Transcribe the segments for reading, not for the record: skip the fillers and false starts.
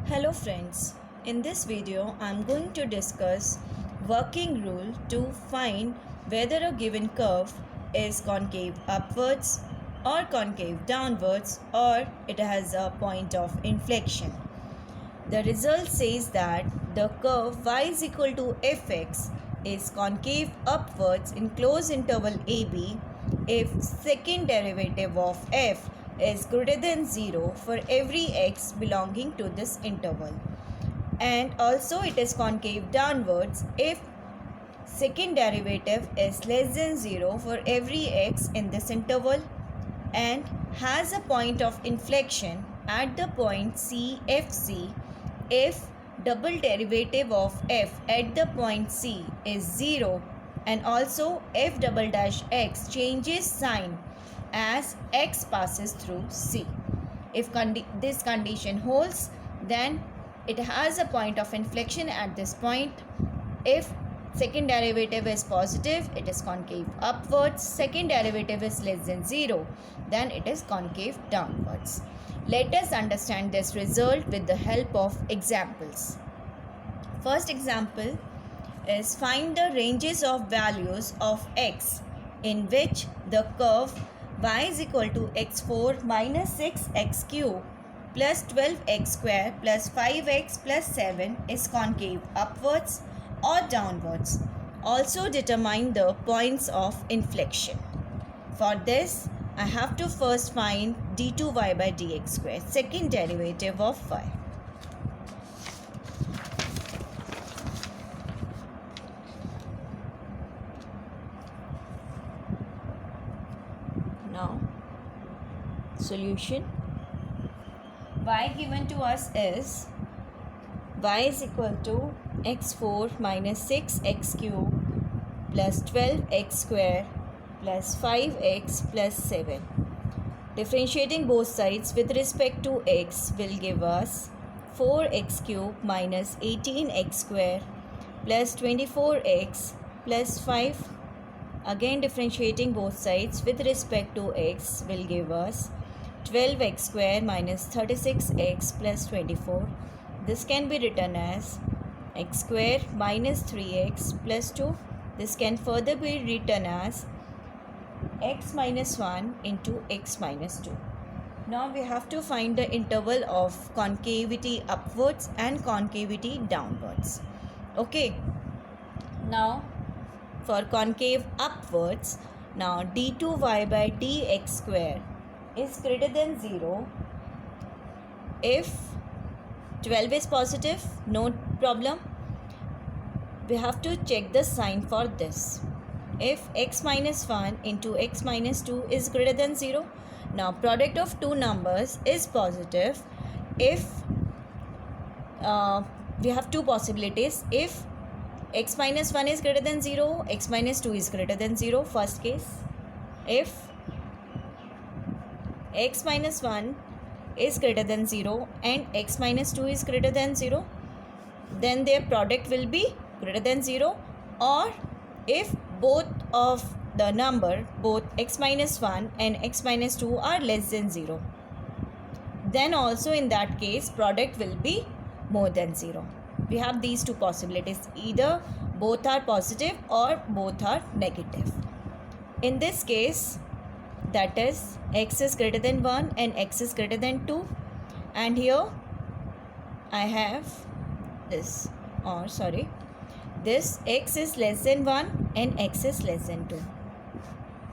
Hello friends, in this video I am going to discuss working rule to find whether a given curve is concave upwards or concave downwards or it has a point of inflection. The result says that the curve y is equal to fx is concave upwards in closed interval ab if second derivative of f is greater than 0 for every x belonging to this interval, and also it is concave downwards if second derivative is less than 0 for every x in this interval and has a point of inflection at the point CFC if double derivative of f at the point C is 0 and also f double dash x changes sign as x passes through C. If this condition holds, then it has a point of inflection at this point. If second derivative is positive, it is concave upwards. Second derivative is less than 0, then it is concave downwards. Let us understand this result with the help of examples. First example is find the ranges of values of x in which the curve y is equal to x4 minus 6x cube plus 12x square plus 5x plus 7 is concave upwards or downwards. Also determine the points of inflection. For this, I have to first find d2y by dx square, second derivative of y. Now, solution. Y given to us is y is equal to x4 minus 6x cube plus 12x square plus 5x plus 7. Differentiating both sides with respect to x will give us 4x cube minus 18x square plus 24x plus 5. Again differentiating both sides with respect to x will give us 12x square minus 36x plus 24. This can be written as x square minus 3x plus 2. This can further be written as x minus 1 into x minus 2. Now we have to find the interval of concavity upwards and concavity downwards. Okay. Now for concave upwards, now d2y by dx square is greater than 0 if 12 is positive, no problem. We have to check the sign for this. If x minus 1 into x minus 2 is greater than 0, now product of two numbers is positive if we have two possibilities. If x minus 1 is greater than 0, x minus 2 is greater than 0, first case. If x minus 1 is greater than 0 and x minus 2 is greater than 0, then their product will be greater than 0. Or if both of the number, both x minus 1 and x minus 2 are less than 0, then also in that case product will be more than 0. We have these two possibilities, either both are positive or both are negative. In this case, that is x is greater than 1 and x is greater than 2, and here I have this, or sorry, this x is less than 1 and x is less than 2.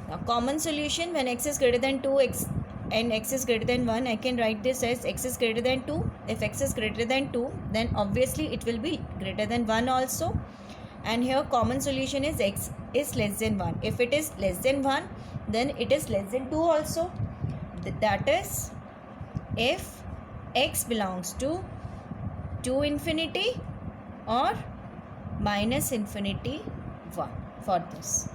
Now common solution, when x is greater than 2 and x is greater than 1, I can write this as x is greater than 2. If x is greater than 2, then obviously it will be greater than 1 also. And here common solution is x is less than 1. If it is less than 1, then it is less than 2 also. That is if x belongs to 2 infinity or minus infinity 1 for this.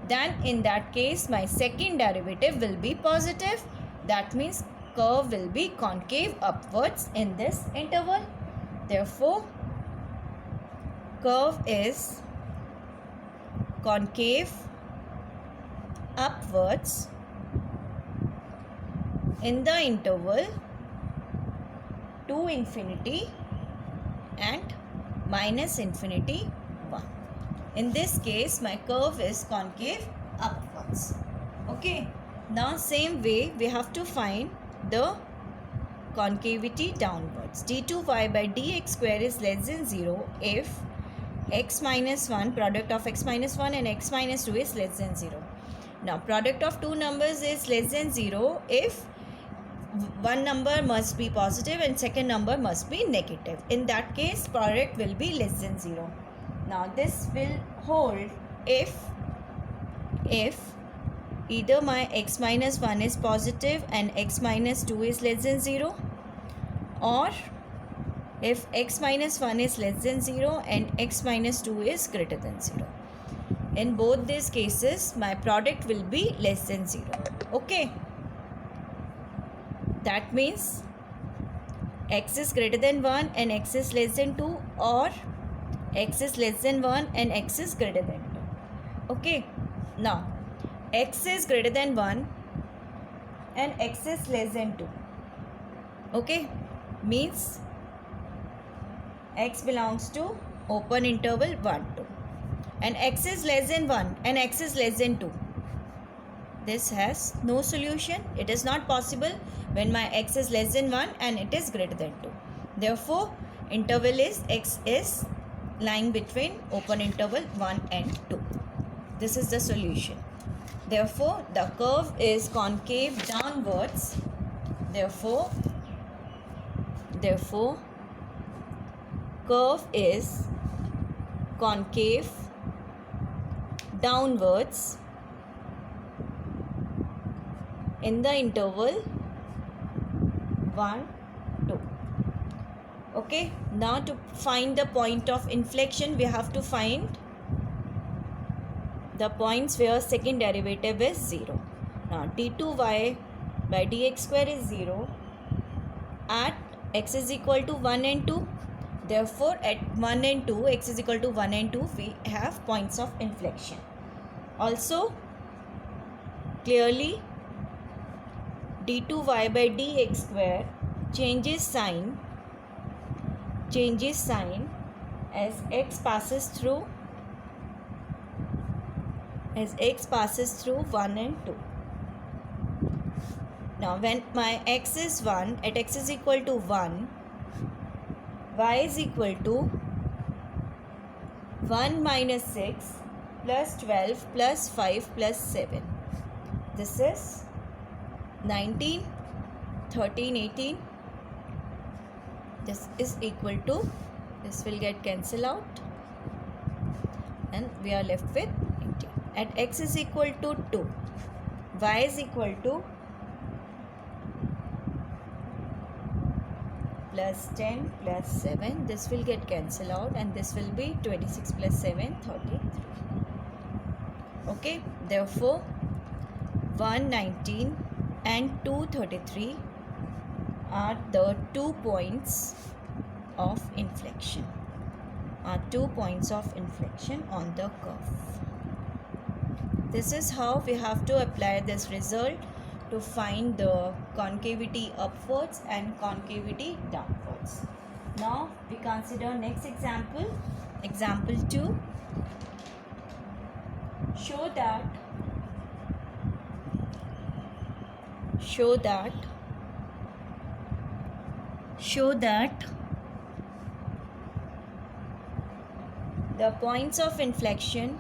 Then in that case my second derivative will be positive. That means curve will be concave upwards in this interval. Therefore, curve is concave upwards in the interval to infinity and minus infinity 1. In this case, my curve is concave upwards. Okay. Now same way we have to find the concavity downwards. d2y by dx square is less than 0 if x minus 1, product of x minus 1 and x minus 2 is less than 0. Now product of two numbers is less than 0 if one number must be positive and second number must be negative. In that case, product will be less than 0. Now this will hold if either my x minus 1 is positive and x minus 2 is less than 0, or if x minus 1 is less than 0 and x minus 2 is greater than 0. In both these cases, my product will be less than 0. Okay. That means x is greater than 1 and x is less than 2, or x is less than 1 and x is greater than 2. Okay. Now, x is greater than 1 and x is less than 2. Okay. Means x belongs to open interval 1, 2. And x is less than 1 and x is less than 2. This has no solution. It is not possible when my x is less than 1 and it is greater than 2. Therefore, interval is x is lying between open interval 1 and 2. This is the solution. Therefore, the curve is concave downwards. Therefore, curve is concave downwards in the interval 1, 2. Okay. Now to find the point of inflection, we have to find the points where second derivative is 0. Now d2y by dx square is 0 at x is equal to 1 and 2. Therefore, at 1 and 2, x is equal to 1 and 2, we have points of inflection. Also, clearly d2y by dx square changes sign as x passes through 1 and 2. Now when my x is 1, at x is equal to 1, y is equal to 1 minus 6 plus 12 plus 5 plus 7. This is 19, 13, 18. This is equal to, this will get cancelled out and we are left with 18. At x is equal to 2, y is equal to plus 10 plus 7. This will get cancelled out and this will be 26 plus 7, 33. Okay. Therefore, 119 and 233 are the 2 points of inflection. On the curve. This is how we have to apply this result to find the concavity upwards and concavity downwards. Now we consider next example. Example 2. Show that the points of inflection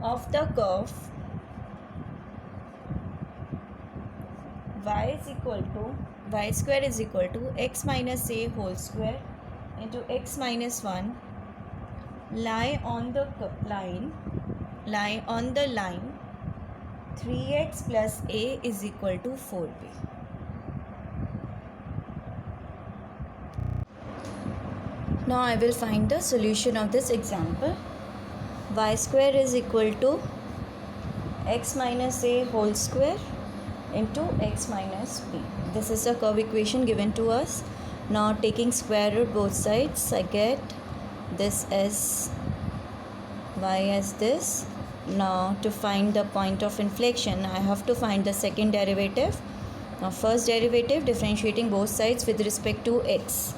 of the curve y square is equal to x minus a whole square into x minus 1 lie on the line 3x plus a is equal to 4b. Now I will find the solution of this example. Y square is equal to x minus a whole square into x minus b. This is the curve equation given to us. Now taking square root both sides, I get this as y as this. Now to find the point of inflection, I have to find the second derivative. Now first derivative, differentiating both sides with respect to x.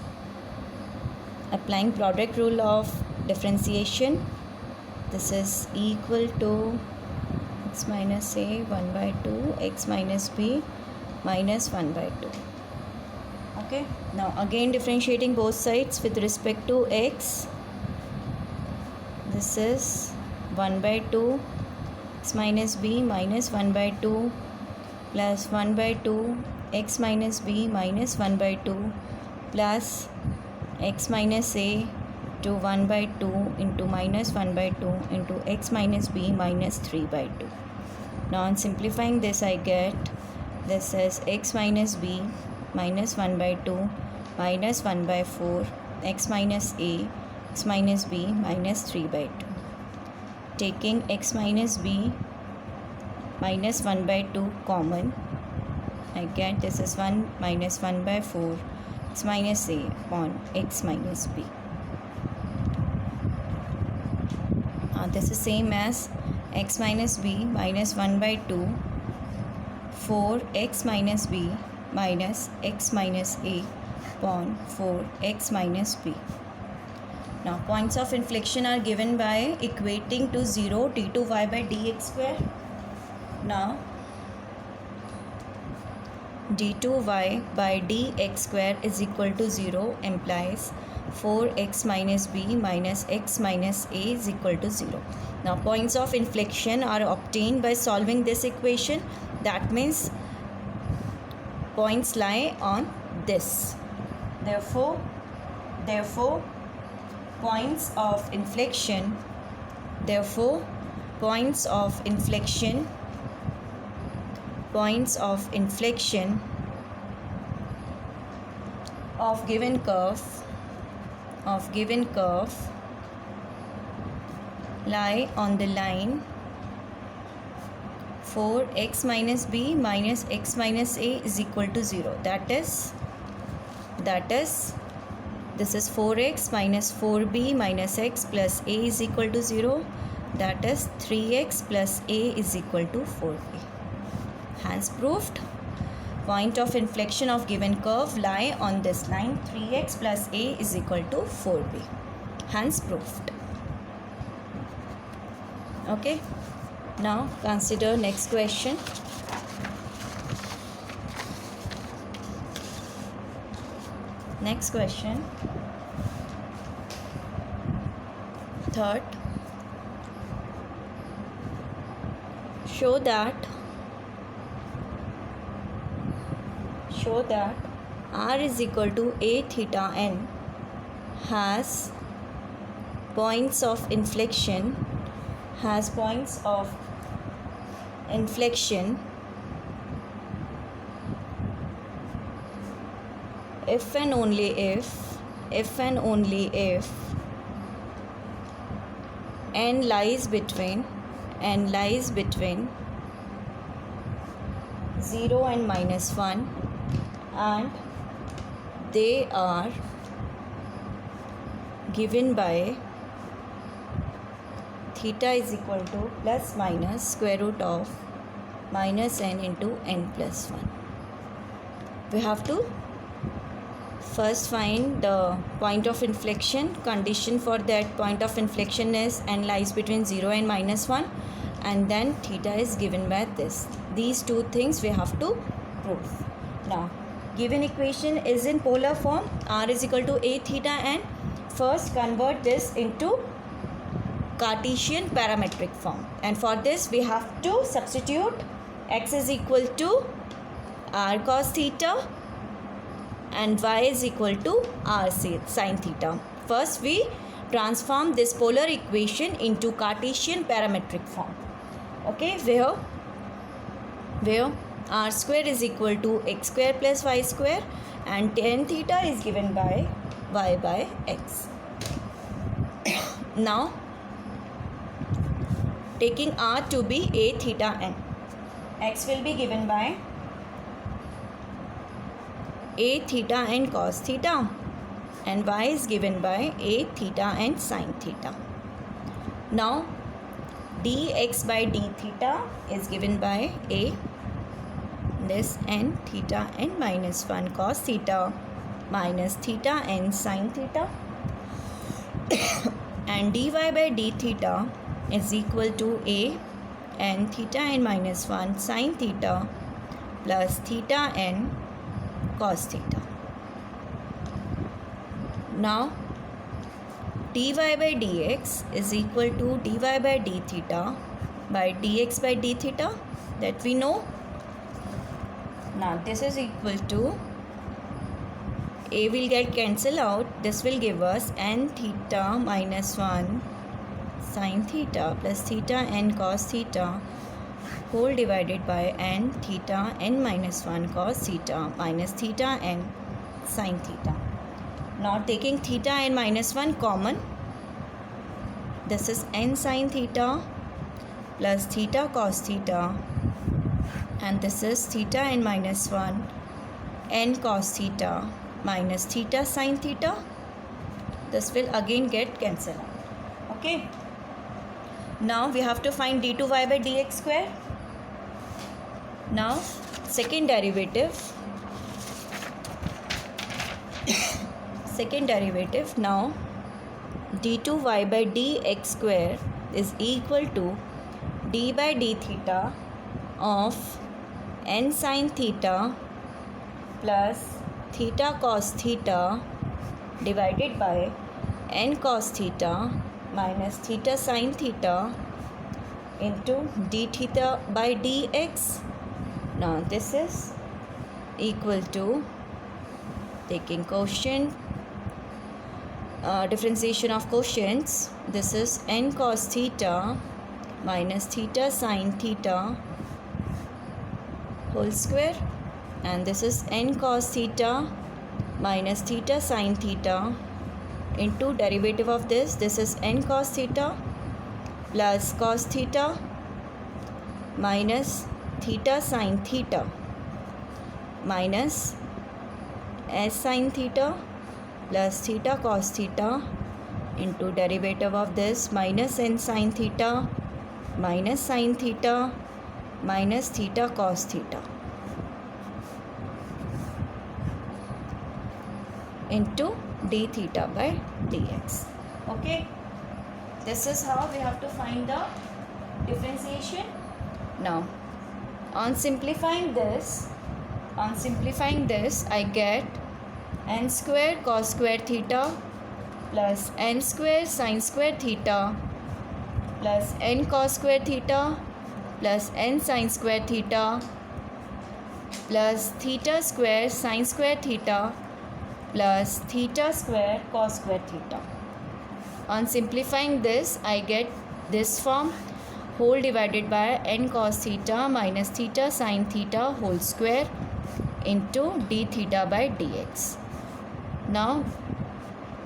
Applying product rule of differentiation, this is equal to x minus a 1 by 2 x minus b minus 1 by 2. Okay, now again differentiating both sides with respect to x, this is 1 by 2 x minus b minus 1 by 2 plus 1 by 2 x minus b minus 1 by 2 plus x minus a to 1 by 2 into minus 1 by 2 into x minus b minus 3 by 2. Now on simplifying this, I get this as x minus b minus 1 by 2 minus 1 by 4 x minus a x minus b minus 3 by 2. Taking x minus b minus 1 by 2 common, I get this is 1 minus 1 by 4 x minus a upon x minus b. This is same as x minus b minus 1 by 2 4 x minus b minus x minus a upon 4 x minus b. Now points of inflection are given by equating to 0 d2y by dx square. Now d2y by dx square is equal to 0 implies 4x minus b minus x minus a is equal to 0. Now points of inflection are obtained by solving this equation. That means points lie on this. Therefore points of inflection of given curve lie on the line 4x minus b minus x minus a is equal to 0. That is this is 4x minus 4b minus x plus a is equal to 0. That is 3x plus a is equal to 4b. Hence proved. Point of inflection of given curve lie on this line 3x plus a is equal to 4b. Hence proved. Okay. Now consider next question. Next question. Third. Show that r is equal to a theta n has points of inflection if and only if n lies between 0 and minus 1 and they are given by theta is equal to plus minus square root of minus n into n plus 1. We have to first find the point of inflection. Condition for that point of inflection is n lies between 0 and minus 1 and then theta is given by this. These two things we have to prove. Now given equation is in polar form, r is equal to a theta n. First convert this into Cartesian parametric form, and for this we have to substitute x is equal to r cos theta and y is equal to r sin theta. First we transform this polar equation into Cartesian parametric form. Okay, where r square is equal to x square plus y square and tan theta is given by y by x. Now taking r to be a theta n, x will be given by a theta n cos theta and y is given by a theta n sin theta. Now dx by d theta is given by a this n theta n minus 1 cos theta minus theta n sin theta and dy by d theta is equal to a n theta n minus 1 sin theta plus theta n cos theta. Now dy by dx is equal to dy by d theta by dx by d theta, that we know. Now this is equal to, a will get cancelled out, this will give us n theta minus 1 sin theta plus theta n cos theta whole divided by n theta n minus 1 cos theta minus theta n sin theta. Now taking theta n minus 1 common, this is n sin theta plus theta cos theta, and this is theta n minus 1 n cos theta minus theta sin theta. This will again get cancelled. Okay. Now we have to find d2y by dx square. Now second derivative. Now d2y by dx square is equal to d by d theta of n sin theta plus theta cos theta divided by n cos theta minus theta sin theta into d theta by dx. Now this is equal to, taking quotient, differentiation of quotients, this is n cos theta minus theta sin theta whole square, and this is n cos theta minus theta sin theta into derivative of this is n cos theta plus cos theta minus theta sin theta minus s sin theta plus theta cos theta into derivative of this minus n sin theta minus sin theta minus theta cos theta into d theta by dx. Okay, this is how we have to find the differentiation. Now on simplifying this I get n square cos square theta plus n square sin square theta plus n cos square theta plus n sin square theta plus theta square sin square theta plus theta square cos square theta. On simplifying this, I get this form, whole divided by n cos theta minus theta sin theta whole square into d theta by dx. Now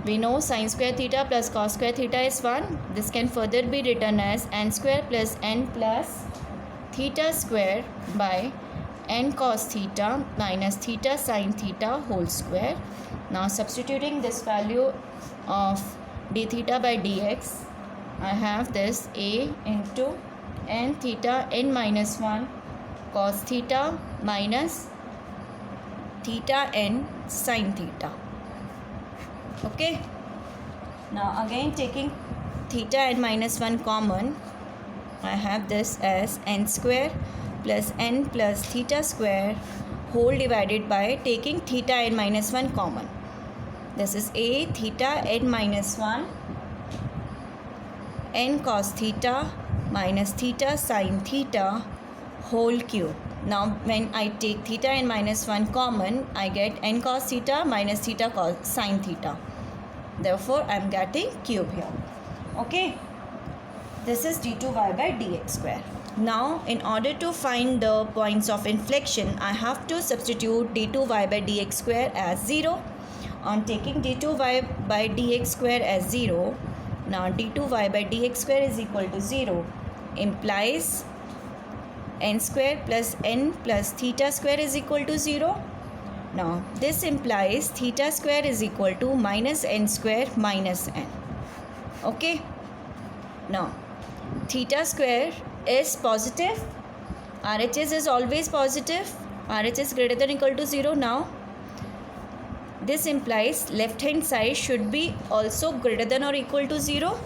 we know sin square theta plus cos square theta is 1. This can further be written as n square plus n plus theta square by n cos theta minus theta sin theta whole square. Now substituting this value of d theta by dx, I have this a into n theta n minus 1 cos theta minus theta n sin theta. Okay. Now again taking theta n minus 1 common, I have this as n square plus n plus theta square whole divided by taking theta n minus 1 common. This is a theta n minus 1 n cos theta minus theta sin theta whole cube. Now when I take theta n minus 1 common, I get n cos theta minus theta cos sin theta. Therefore I am getting cube here. Okay. This is d2y by dx square. Now in order to find the points of inflection, I have to substitute d2y by dx square as 0. On taking d2y by dx square as 0, now d2y by dx square is equal to 0 implies n square plus n plus theta square is equal to 0. Now this implies theta square is equal to minus n square minus n. Okay. Now theta square is positive, RHS is always positive, RH is greater than or equal to 0. Now this implies left hand side should be also greater than or equal to 0.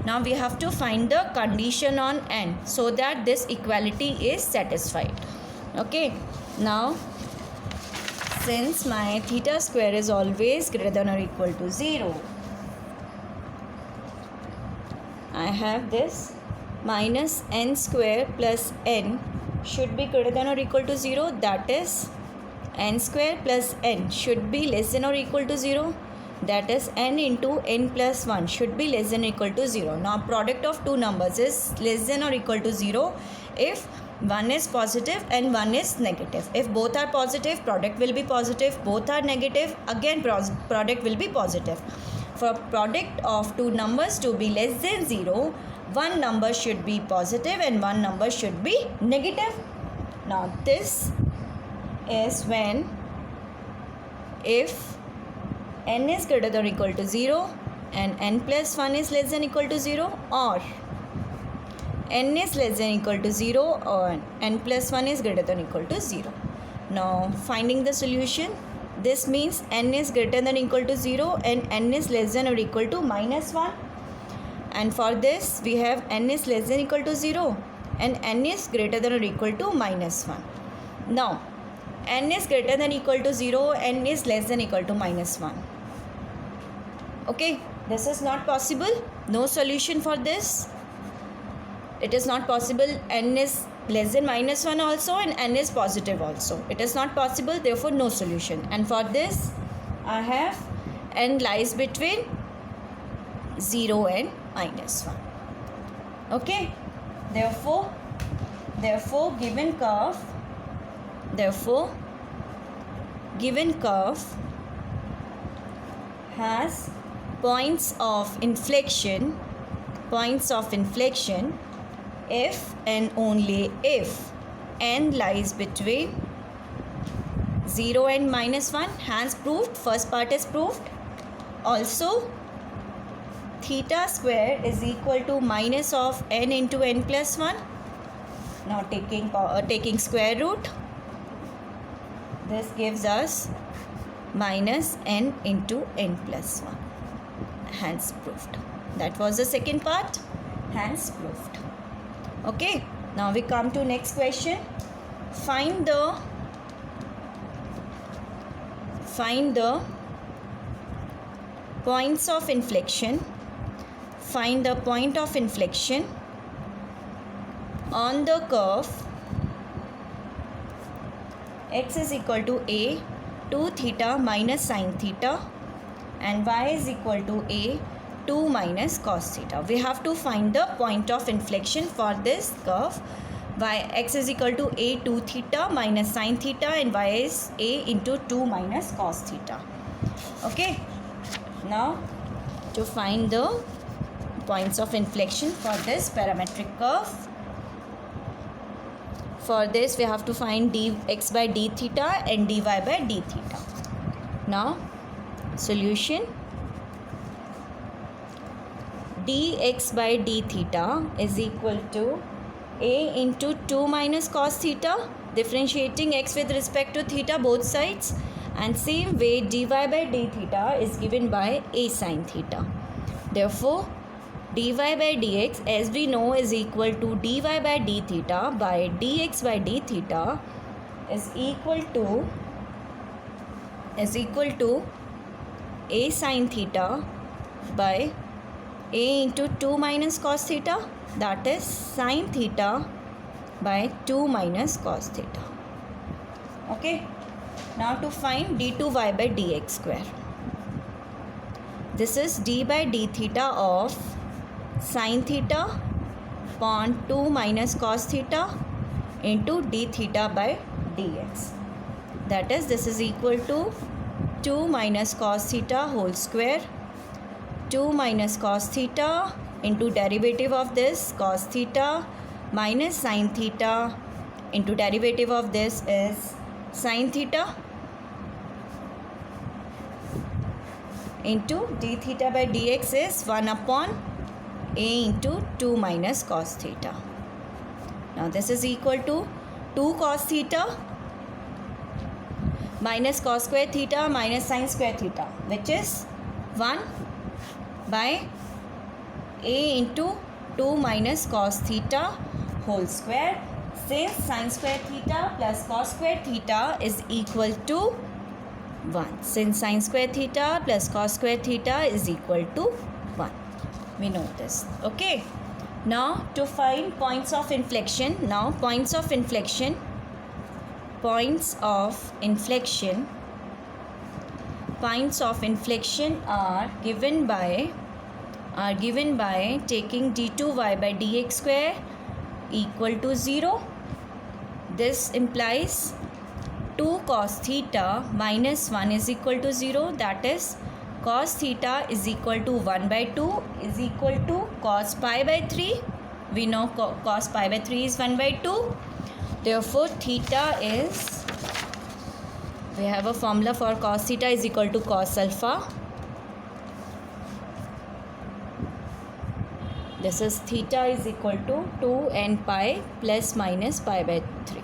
Now we have to find the condition on n so that this equality is satisfied. Okay, now since my theta square is always greater than or equal to 0, I have this minus n square plus n should be greater than or equal to 0, that is n square plus n should be less than or equal to 0, that is n into n plus 1 should be less than or equal to 0. Now product of two numbers is less than or equal to 0 if one is positive and one is negative. If both are positive, product will be positive. Both are negative, again product will be positive. For product of two numbers to be less than 0, one number should be positive and one number should be negative. Now this is when if n is greater than or equal to 0 and n plus 1 is less than or equal to 0, or n is less than or equal to 0 or n plus 1 is greater than or equal to 0. Now finding the solution, this means n is greater than or equal to 0 and n is less than or equal to minus 1. And for this we have n is less than or equal to 0 and n is greater than or equal to minus 1. Now n is greater than or equal to 0, n is less than or equal to minus 1. Okay, this is not possible. No solution for this. It is not possible. N is less than minus 1 also and n is positive also. It is not possible, therefore no solution. And for this I have n lies between 0 and minus 1. Okay, therefore given curve has points of inflection if and only if n lies between 0 and minus 1. Hence proved, first part is proved. Also theta square is equal to minus of n into n plus 1. Now taking square root, this gives us minus n into n plus 1. Hence proved. That was the second part. Hence proved. Okay, now we come to next question. Find the points of inflection. Find the point of inflection on the curve x is equal to a 2 theta minus sin theta and y is equal to a 2 minus cos theta. We have to find the point of inflection for this curve. X is equal to a 2 theta minus sin theta and y is a into 2 minus cos theta. Okay, now to find the points of inflection for this parametric curve, for this we have to find dx by d theta and dy by d theta. Now solution, dx by d theta is equal to a into 2 minus cos theta, differentiating x with respect to theta both sides, and same way dy by d theta is given by a sin theta. Therefore dy by dx, as we know, is equal to dy by d theta by dx by d theta is equal to a sin theta by a into 2 minus cos theta, that is sin theta by 2 minus cos theta. Okay, now to find d2y by dx square. This is d by d theta of sin theta upon 2 minus cos theta into d theta by dx. That is, this is equal to 2 minus cos theta whole square, 2 minus cos theta into derivative of this cos theta minus sin theta into derivative of this is sin theta into d theta by dx is 1 upon a into 2 minus cos theta. Now this is equal to 2 cos theta minus cos square theta minus sin square theta, which is 1 by a into 2 minus cos theta whole square, since sin square theta plus cos square theta is equal to 1. Since sin square theta plus cos square theta is equal to 1. We know this. Okay. Now to find points of inflection. Now points of inflection are given by taking d2y by dx square equal to 0. This implies 2 cos theta minus 1 is equal to 0. That is, cos theta is equal to 1 by 2 is equal to cos pi by 3. We know cos pi by 3 is 1 by 2. Therefore, theta is, we have a formula for cos theta is equal to cos alpha. This is theta is equal to 2n pi plus minus pi by 3.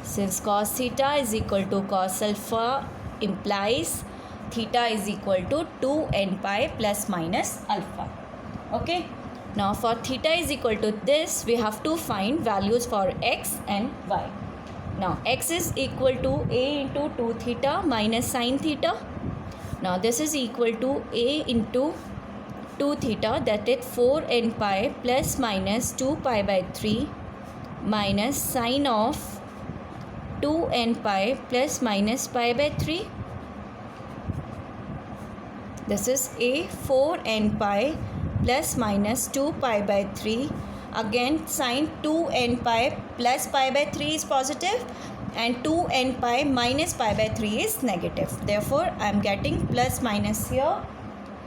Since cos theta is equal to cos alpha implies theta is equal to 2n pi plus minus alpha. Okay. Now for theta is equal to this, we have to find values for x and y. Now x is equal to a into 2 theta minus sin theta. Now this is equal to a into 2 theta, that is 4n pi plus minus 2 pi by 3 minus sine of 2n pi plus minus pi by 3. This is a 4n pi plus minus 2 pi by 3. Again sine 2n pi plus pi by 3 is positive and 2n pi minus pi by 3 is negative. Therefore, I am getting plus minus here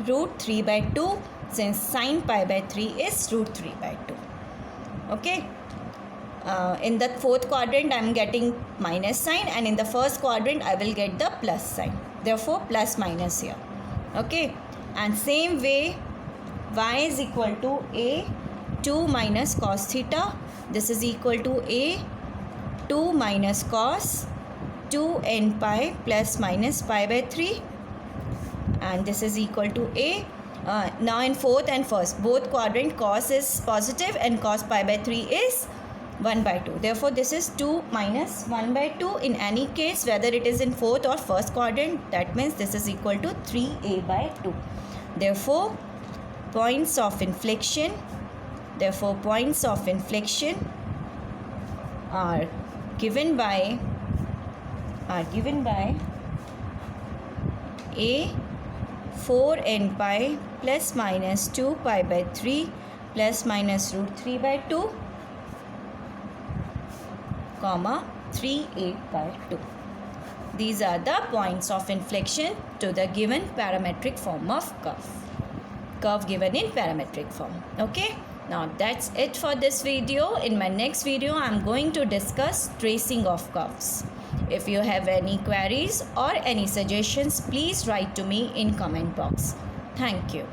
root 3 by 2, since sine pi by 3 is root 3 by 2. Okay. In the fourth quadrant I am getting minus sign, and in the first quadrant I will get the plus sign. Therefore, plus minus here. Okay. And same way, y is equal to a 2 minus cos theta. This is equal to a 2 minus cos 2n pi plus minus pi by 3, and this is equal to a. Now in fourth and first, both quadrant cos is positive and cos pi by 3 is 1 by 2. Therefore, this is 2 minus 1 by 2. In any case, whether it is in fourth or first quadrant, that means this is equal to 3a by 2. Therefore, points of inflection are given by a 4n pi plus minus 2 pi by 3 plus minus root 3 by 2 comma 3a by 2. These are the points of inflection to the given parametric form of curve given in parametric form. Okay. Now that's it for this video. In my next video, I am going to discuss tracing of curves. If you have any queries or any suggestions, please write to me in comment box. Thank you.